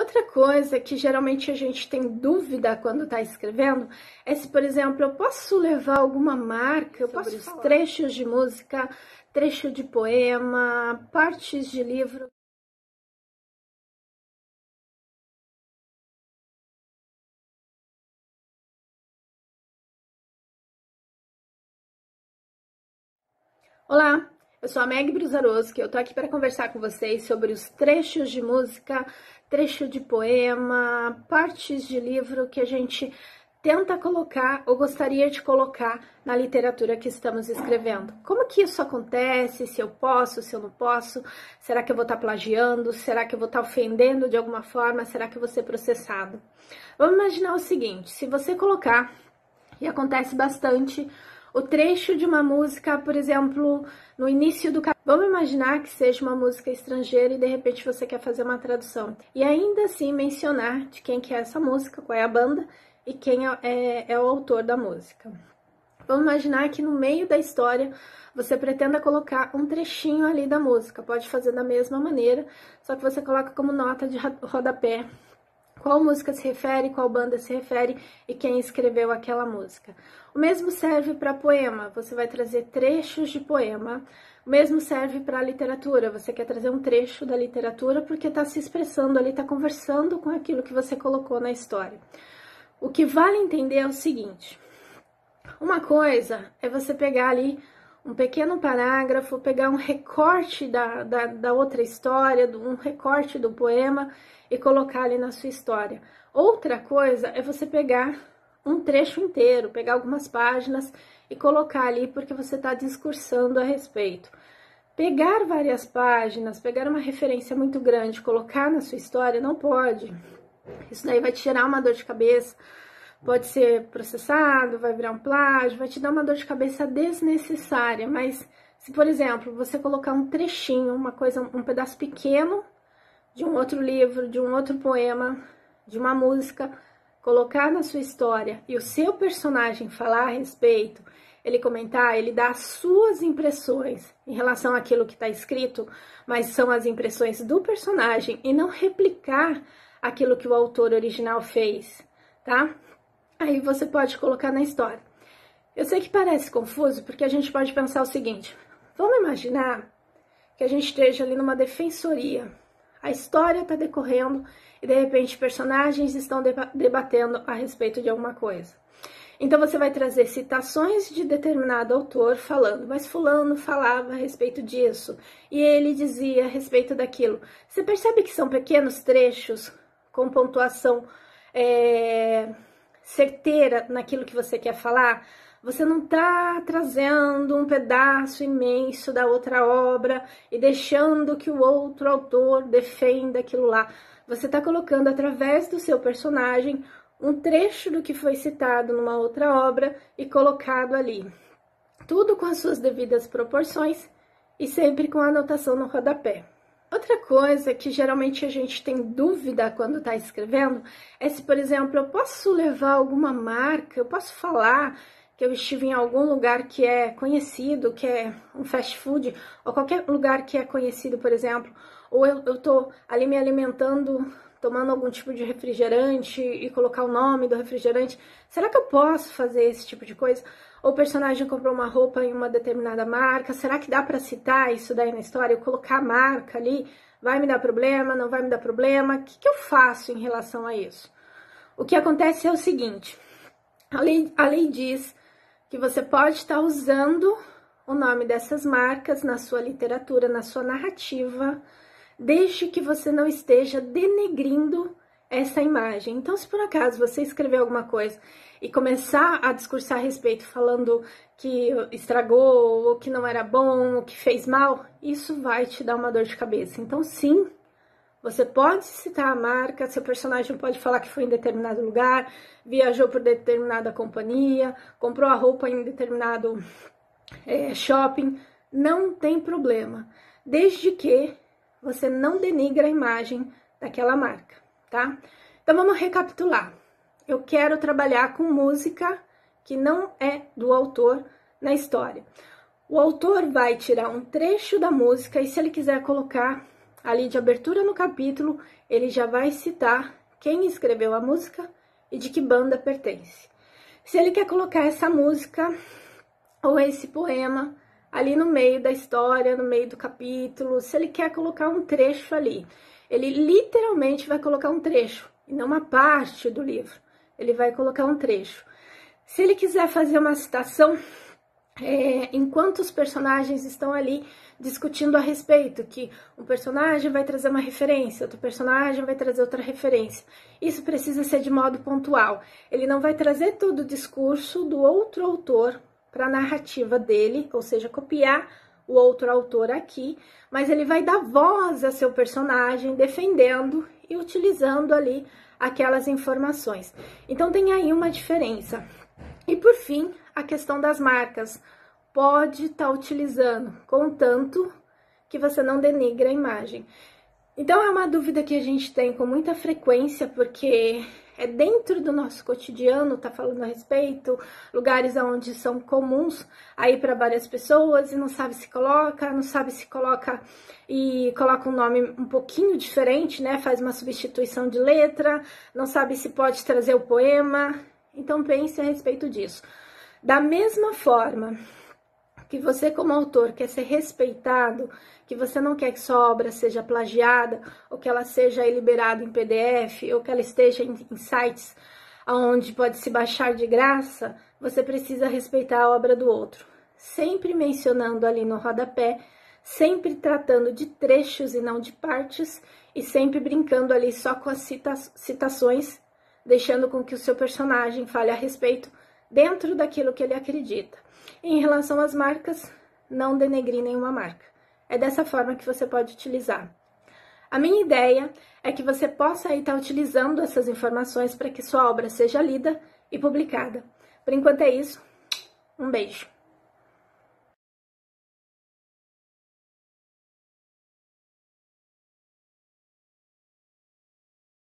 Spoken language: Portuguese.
Outra coisa que geralmente a gente tem dúvida quando está escrevendo é se, por exemplo, eu posso levar alguma marca, eu posso falar trechos de música, trecho de poema, partes de livro. Olá, eu sou a Meg Brusarowski, eu tô aqui para conversar com vocês sobre os trechos de música, trecho de poema, partes de livro que a gente tenta colocar ou gostaria de colocar na literatura que estamos escrevendo. Como que isso acontece? Se eu posso, se eu não posso? Será que eu vou estar plagiando? Será que eu vou estar ofendendo de alguma forma? Será que eu vou ser processado? Vamos imaginar o seguinte, se você colocar, e acontece bastante, o trecho de uma música, por exemplo, no início do capítulo. Vamos imaginar que seja uma música estrangeira e de repente você quer fazer uma tradução. E ainda assim mencionar de quem que é essa música, qual é a banda e quem é o autor da música. Vamos imaginar que no meio da história você pretenda colocar um trechinho ali da música. Pode fazer da mesma maneira, só que você coloca como nota de rodapé qual música se refere, qual banda se refere e quem escreveu aquela música. O mesmo serve para poema, você vai trazer trechos de poema. O mesmo serve para literatura, você quer trazer um trecho da literatura porque está se expressando ali, está conversando com aquilo que você colocou na história. O que vale entender é o seguinte, uma coisa é você pegar ali um pequeno parágrafo, pegar um recorte da outra história, um recorte do poema e colocar ali na sua história. Outra coisa é você pegar um trecho inteiro, pegar algumas páginas e colocar ali porque você está discursando a respeito. Pegar várias páginas, pegar uma referência muito grande, colocar na sua história, não pode. Isso daí vai te gerar uma dor de cabeça, pode ser processado, vai virar um plágio, vai te dar uma dor de cabeça desnecessária, mas se, por exemplo, você colocar um trechinho, uma coisa, um pedaço pequeno de um outro livro, de um outro poema, de uma música, colocar na sua história e o seu personagem falar a respeito, ele comentar, ele dá as suas impressões em relação àquilo que está escrito, mas são as impressões do personagem e não replicar aquilo que o autor original fez, tá? Aí você pode colocar na história. Eu sei que parece confuso, porque a gente pode pensar o seguinte, vamos imaginar que a gente esteja ali numa defensoria, a história está decorrendo e de repente personagens estão debatendo a respeito de alguma coisa. Então você vai trazer citações de determinado autor falando, mas fulano falava a respeito disso e ele dizia a respeito daquilo. Você percebe que são pequenos trechos com pontuação certeira naquilo que você quer falar? Você não está trazendo um pedaço imenso da outra obra e deixando que o outro autor defenda aquilo lá. Você está colocando através do seu personagem um trecho do que foi citado numa outra obra e colocado ali. Tudo com as suas devidas proporções e sempre com a anotação no rodapé. Outra coisa que geralmente a gente tem dúvida quando está escrevendo é se, por exemplo, eu posso levar alguma marca, eu posso falar que eu estive em algum lugar que é conhecido, que é um fast food, ou qualquer lugar que é conhecido, por exemplo, ou eu tô ali me alimentando, tomando algum tipo de refrigerante e colocar o nome do refrigerante. Será que eu posso fazer esse tipo de coisa? Ou o personagem comprou uma roupa em uma determinada marca, será que dá para citar isso daí na história? Eu colocar a marca ali, vai me dar problema, não vai me dar problema? O que eu faço em relação a isso? O que acontece é o seguinte, a lei diz que você pode estar usando o nome dessas marcas na sua literatura, na sua narrativa, desde que você não esteja denegrindo essa imagem. Então, se por acaso você escrever alguma coisa e começar a discursar a respeito, falando que estragou, ou que não era bom, ou que fez mal, isso vai te dar uma dor de cabeça. Então, sim, você pode citar a marca, seu personagem pode falar que foi em determinado lugar, viajou por determinada companhia, comprou a roupa em determinado shopping, não tem problema, desde que você não denigra a imagem daquela marca, tá? Então vamos recapitular. Eu quero trabalhar com música que não é do autor na história. O autor vai tirar um trecho da música e se ele quiser colocar ali de abertura no capítulo, ele já vai citar quem escreveu a música e de que banda pertence. Se ele quer colocar essa música ou esse poema ali no meio da história, no meio do capítulo, se ele quer colocar um trecho ali, ele literalmente vai colocar um trecho, e não uma parte do livro, ele vai colocar um trecho. Se ele quiser fazer uma citação, enquanto os personagens estão ali discutindo a respeito, que um personagem vai trazer uma referência, outro personagem vai trazer outra referência. Isso precisa ser de modo pontual. Ele não vai trazer todo o discurso do outro autor para a narrativa dele, ou seja, copiar o outro autor aqui, mas ele vai dar voz a seu personagem, defendendo e utilizando ali aquelas informações. Então tem aí uma diferença. E por fim, a questão das marcas. Pode estar utilizando, contanto que você não denigre a imagem. Então é uma dúvida que a gente tem com muita frequência, porque é dentro do nosso cotidiano, tá falando a respeito, lugares onde são comuns aí para várias pessoas e não sabe se coloca, e coloca um nome um pouquinho diferente, né? Faz uma substituição de letra, não sabe se pode trazer o poema. Então pense a respeito disso. Da mesma forma que você como autor quer ser respeitado, que você não quer que sua obra seja plagiada, ou que ela seja liberada em PDF, ou que ela esteja em sites onde pode se baixar de graça, você precisa respeitar a obra do outro. Sempre mencionando ali no rodapé, sempre tratando de trechos e não de partes, e sempre brincando ali só com as citações, deixando com que o seu personagem fale a respeito dentro daquilo que ele acredita. Em relação às marcas, não denegrir nenhuma marca. É dessa forma que você pode utilizar. A minha ideia é que você possa aí estar utilizando essas informações para que sua obra seja lida e publicada. Por enquanto é isso. Um beijo.